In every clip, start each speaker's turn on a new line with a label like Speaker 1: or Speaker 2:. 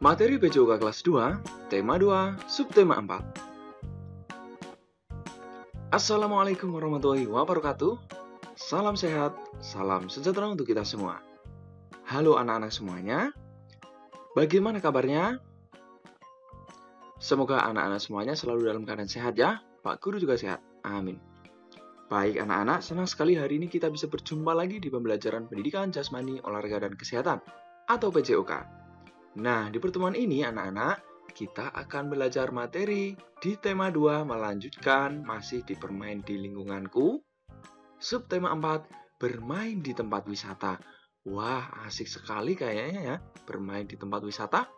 Speaker 1: Materi PJOK kelas 2, tema 2, subtema 4. Assalamualaikum warahmatullahi wabarakatuh. Salam sehat, salam sejahtera untuk kita semua. Halo anak-anak semuanya. Bagaimana kabarnya? Semoga anak-anak semuanya selalu dalam keadaan sehat ya. Pak Guru juga sehat. Amin. Baik anak-anak, senang sekali hari ini kita bisa berjumpa lagi di pembelajaran Pendidikan Jasmani, Olahraga dan Kesehatan atau PJOK. Nah, di pertemuan ini anak-anak, kita akan belajar materi di tema 2 melanjutkan masih di bermain di lingkunganku. Subtema 4, bermain di tempat wisata. Wah, asik sekali kayaknya ya, bermain di tempat wisata.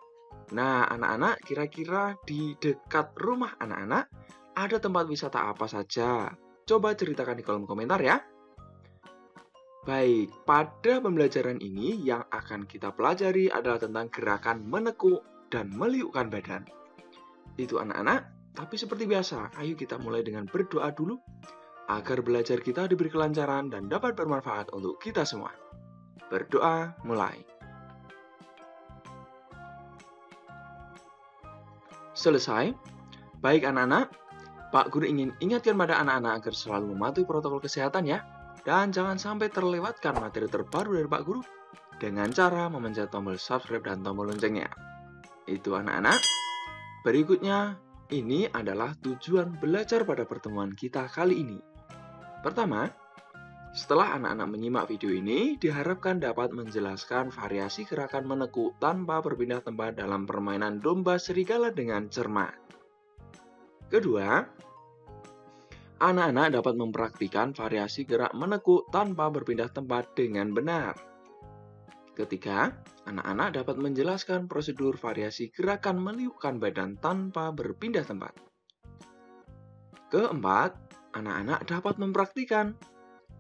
Speaker 1: Nah, anak-anak, kira-kira di dekat rumah anak-anak ada tempat wisata apa saja? Coba ceritakan di kolom komentar ya. Baik, pada pembelajaran ini yang akan kita pelajari adalah tentang gerakan menekuk dan meliukkan badan. Itu anak-anak, tapi seperti biasa, ayo kita mulai dengan berdoa dulu agar belajar kita diberi kelancaran dan dapat bermanfaat untuk kita semua. Berdoa, mulai. Selesai. Baik anak-anak, Pak Guru ingin ingatkan pada anak-anak agar selalu mematuhi protokol kesehatan ya. Dan jangan sampai terlewatkan materi terbaru dari Pak Guru dengan cara memencet tombol subscribe dan tombol loncengnya. Itu anak-anak. Berikutnya, ini adalah tujuan belajar pada pertemuan kita kali ini. Pertama, setelah anak-anak menyimak video ini, diharapkan dapat menjelaskan variasi gerakan menekuk tanpa berpindah tempat dalam permainan domba serigala dengan cermat. Kedua, anak-anak dapat mempraktikkan variasi gerak menekuk tanpa berpindah tempat dengan benar. Ketiga, anak-anak dapat menjelaskan prosedur variasi gerakan meliukkan badan tanpa berpindah tempat. Keempat, anak-anak dapat mempraktikkan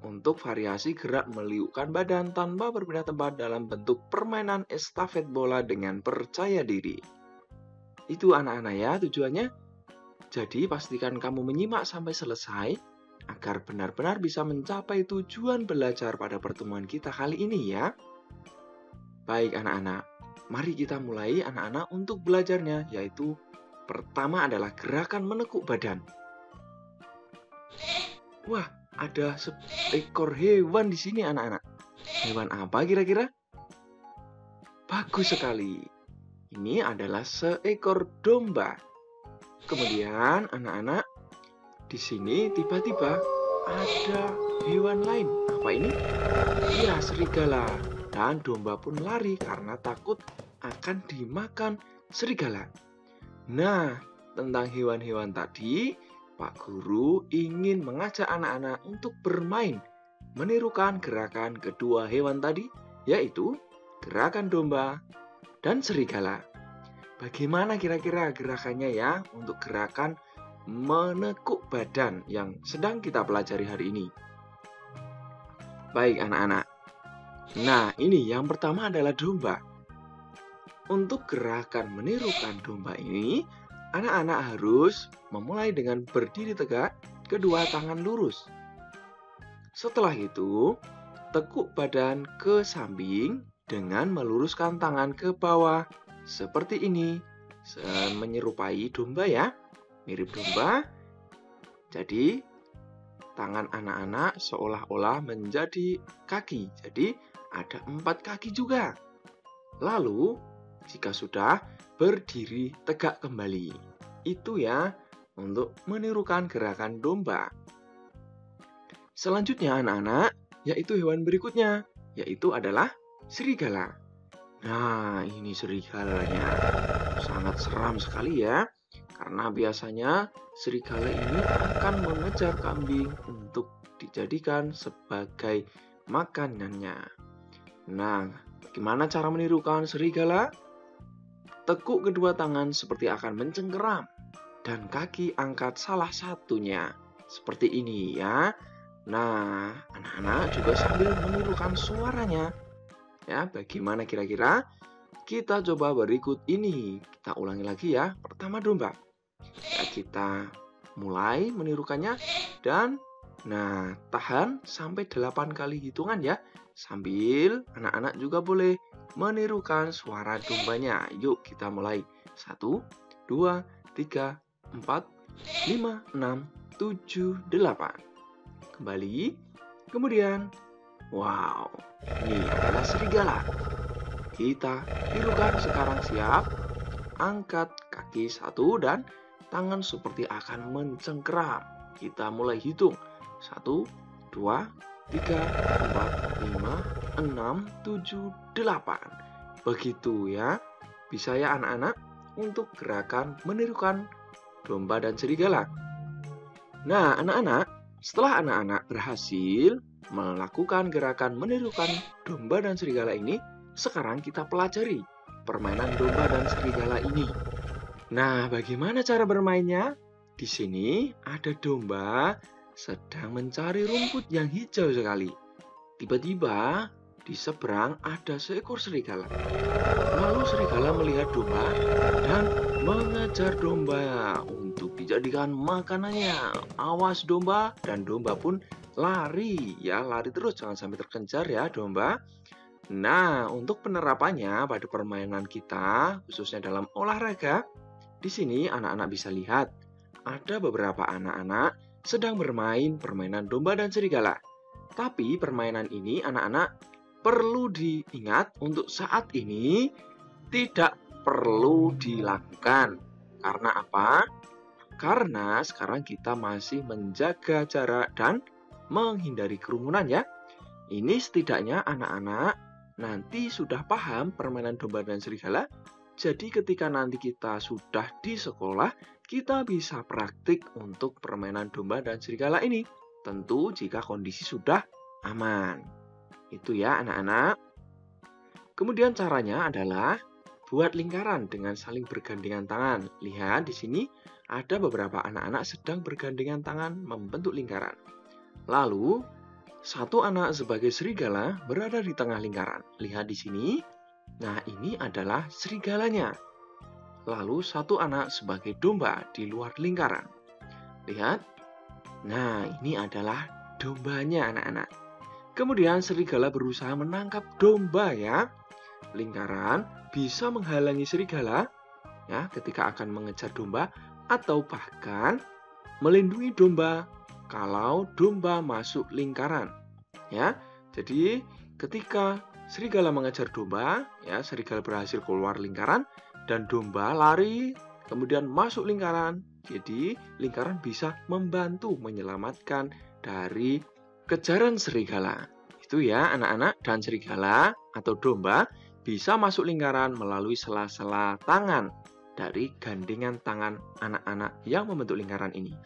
Speaker 1: untuk variasi gerak meliukkan badan tanpa berpindah tempat dalam bentuk permainan estafet bola dengan percaya diri. Itu anak-anak ya tujuannya. Jadi pastikan kamu menyimak sampai selesai agar benar-benar bisa mencapai tujuan belajar pada pertemuan kita kali ini ya. Baik anak-anak, mari kita mulai anak-anak untuk belajarnya, yaitu pertama adalah gerakan menekuk badan. Wah, ada seekor hewan di sini anak-anak. Hewan apa kira-kira? Bagus sekali. Ini adalah seekor domba. Kemudian anak-anak, di sini tiba-tiba ada hewan lain. Apa ini? Ya, serigala. Dan domba pun lari karena takut akan dimakan serigala. Nah, tentang hewan-hewan tadi, Pak Guru ingin mengajak anak-anak untuk bermain, menirukan gerakan kedua hewan tadi, yaitu gerakan domba dan serigala. Bagaimana kira-kira gerakannya ya untuk gerakan menekuk badan yang sedang kita pelajari hari ini? Baik anak-anak. Nah, ini yang pertama adalah domba. Untuk gerakan menirukan domba ini, anak-anak harus memulai dengan berdiri tegak, kedua tangan lurus. Setelah itu, tekuk badan ke samping dengan meluruskan tangan ke bawah. Seperti ini, menyerupai domba ya, mirip domba. Jadi, tangan anak-anak seolah-olah menjadi kaki. Jadi, ada 4 kaki juga. Lalu, jika sudah, berdiri tegak kembali. Itu ya, untuk menirukan gerakan domba. Selanjutnya anak-anak, yaitu hewan berikutnya, yaitu adalah serigala. Nah, ini serigalanya. Sangat seram sekali ya. Karena biasanya serigala ini akan mengejar kambing untuk dijadikan sebagai makanannya. Nah, bagaimana cara menirukan serigala? Tekuk kedua tangan seperti akan mencengkeram. Dan kaki angkat salah satunya. Seperti ini ya. Nah, anak-anak juga sambil menirukan suaranya. Ya, bagaimana kira-kira? Kita coba berikut ini. Kita ulangi lagi ya. Pertama domba. Ya, kita mulai menirukannya dan Nah, tahan sampai 8 kali hitungan ya. Sambil anak-anak juga boleh menirukan suara dombanya. Yuk kita mulai. 1, 2, 3, 4, 5, 6, 7, 8. Kembali. Kemudian, wow, ini adalah serigala. Kita tirukan sekarang, siap. Angkat kaki 1 dan tangan seperti akan mencengkeram. Kita mulai hitung. 1, 2, 3, 4, 5, 6, 7, 8. Begitu ya. Bisa ya anak-anak untuk gerakan menirukan domba dan serigala. Nah, anak-anak, setelah anak-anak berhasil melakukan gerakan menirukan domba dan serigala ini, sekarang kita pelajari permainan domba dan serigala ini. Nah, bagaimana cara bermainnya? Di sini ada domba sedang mencari rumput yang hijau sekali. Tiba-tiba di seberang ada seekor serigala. Lalu serigala melihat domba dan mengejar domba untuk dijadikan makanannya. Awas domba, dan domba pun lari ya, lari terus, jangan sampai terkejar ya domba. Nah, untuk penerapannya pada permainan kita, khususnya dalam olahraga, di sini anak-anak bisa lihat ada beberapa anak-anak sedang bermain permainan domba dan serigala. Tapi permainan ini anak-anak perlu diingat untuk saat ini tidak perlu dilakukan. Karena apa? Karena sekarang kita masih menjaga jarak dan menghindari kerumunan ya. Ini setidaknya anak-anak nanti sudah paham permainan domba dan serigala. Jadi ketika nanti kita sudah di sekolah, kita bisa praktik untuk permainan domba dan serigala ini. Tentu jika kondisi sudah aman. Itu ya anak-anak. Kemudian caranya adalah buat lingkaran dengan saling bergandengan tangan. Lihat di sini ada beberapa anak-anak sedang bergandengan tangan membentuk lingkaran. Lalu satu anak sebagai serigala berada di tengah lingkaran. Lihat di sini. Nah, ini adalah serigalanya. Lalu satu anak sebagai domba di luar lingkaran. Lihat. Nah, ini adalah dombanya anak-anak. Kemudian serigala berusaha menangkap domba ya. Lingkaran bisa menghalangi serigala ya ketika akan mengejar domba atau bahkan melindungi domba kalau domba masuk lingkaran. Ya. Jadi, ketika serigala mengejar domba, ya, serigala berhasil keluar lingkaran dan domba lari kemudian masuk lingkaran. Jadi, lingkaran bisa membantu menyelamatkan dari kejaran serigala. Itu ya anak-anak, dan serigala atau domba bisa masuk lingkaran melalui sela-sela tangan dari gandengan tangan anak-anak yang membentuk lingkaran ini.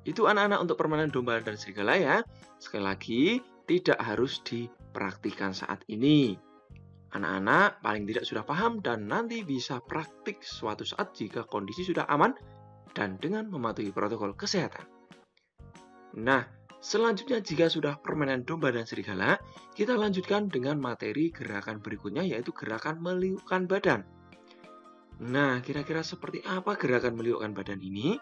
Speaker 1: Itu anak-anak untuk permainan domba dan serigala ya. Sekali lagi, tidak harus dipraktikkan saat ini. Anak-anak paling tidak sudah paham dan nanti bisa praktik suatu saat jika kondisi sudah aman dan dengan mematuhi protokol kesehatan. Nah, selanjutnya jika sudah permainan domba dan serigala, kita lanjutkan dengan materi gerakan berikutnya yaitu gerakan meliukkan badan. Nah, kira-kira seperti apa gerakan meliukkan badan ini?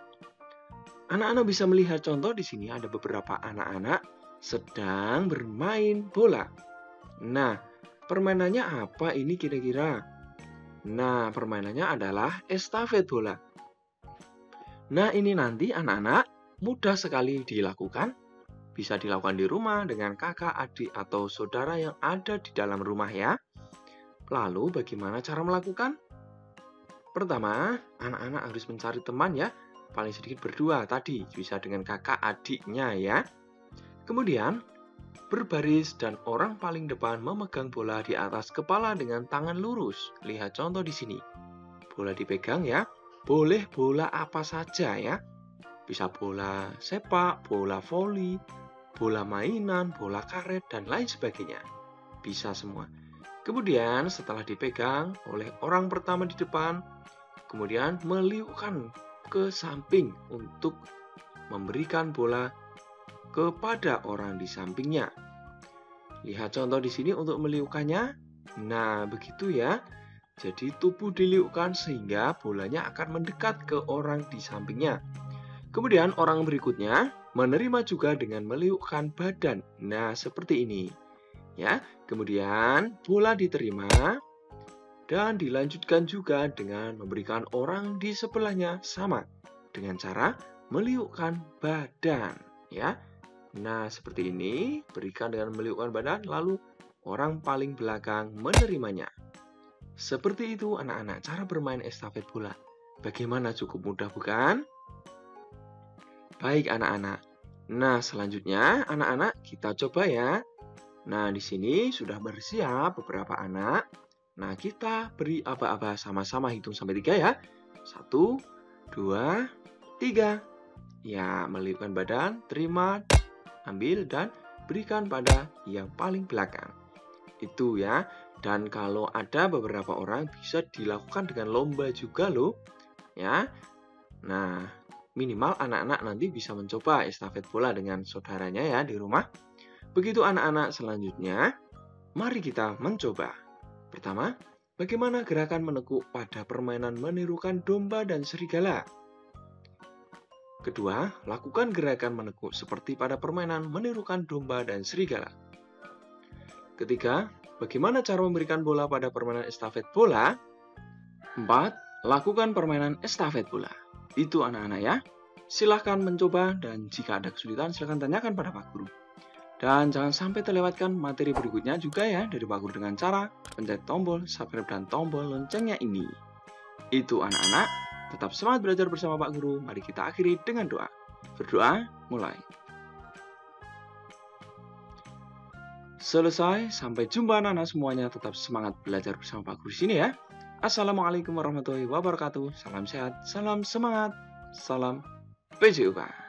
Speaker 1: Anak-anak bisa melihat contoh di sini ada beberapa anak-anak sedang bermain bola. Nah, permainannya apa ini kira-kira? Nah, permainannya adalah estafet bola. Nah, ini nanti anak-anak mudah sekali dilakukan. Bisa dilakukan di rumah dengan kakak, adik, atau saudara yang ada di dalam rumah ya. Lalu bagaimana cara melakukan? Pertama, anak-anak harus mencari teman ya. Paling sedikit berdua tadi, bisa dengan kakak adiknya ya. Kemudian, berbaris dan orang paling depan memegang bola di atas kepala dengan tangan lurus. Lihat contoh di sini. Bola dipegang ya, boleh bola apa saja ya. Bisa bola sepak, bola voli, bola mainan, bola karet, dan lain sebagainya. Bisa semua. Kemudian setelah dipegang oleh orang pertama di depan, kemudian meliukkan ke samping untuk memberikan bola kepada orang di sampingnya. Lihat contoh di sini untuk meliukannya. Nah, begitu ya. Jadi tubuh diliukkan sehingga bolanya akan mendekat ke orang di sampingnya. Kemudian orang berikutnya menerima juga dengan meliukkan badan. Nah, seperti ini. Ya, kemudian bola diterima dan dilanjutkan juga dengan memberikan orang di sebelahnya sama dengan cara meliukkan badan, ya. Nah, seperti ini, berikan dengan meliukkan badan lalu orang paling belakang menerimanya. Seperti itu anak-anak cara bermain estafet bola. Bagaimana, cukup mudah bukan? Baik anak-anak. Nah, selanjutnya anak-anak kita coba ya. Nah, di sini sudah bersiap beberapa anak. Nah, kita beri aba-aba sama-sama hitung sampai 3 ya. 1, 2, 3. Ya, meliupkan badan, terima, ambil, dan berikan pada yang paling belakang. Itu ya. Dan kalau ada beberapa orang bisa dilakukan dengan lomba juga loh. Ya. Nah, minimal anak-anak nanti bisa mencoba estafet bola dengan saudaranya ya di rumah. Begitu anak-anak selanjutnya, mari kita mencoba. Pertama, bagaimana gerakan menekuk pada permainan menirukan domba dan serigala? Kedua, lakukan gerakan menekuk seperti pada permainan menirukan domba dan serigala. Ketiga, bagaimana cara memberikan bola pada permainan estafet bola? 4, lakukan permainan estafet bola. Itu anak-anak ya. Silahkan mencoba dan jika ada kesulitan silahkan tanyakan pada Pak Guru. Dan jangan sampai terlewatkan materi berikutnya juga ya dari Pak Guru dengan cara pencet tombol subscribe dan tombol loncengnya ini. Itu anak-anak, tetap semangat belajar bersama Pak Guru. Mari kita akhiri dengan doa. Berdoa, mulai. Selesai, sampai jumpa anak-anak semuanya. Tetap semangat belajar bersama Pak Guru di sini ya. Assalamualaikum warahmatullahi wabarakatuh. Salam sehat, salam semangat, salam PJUK.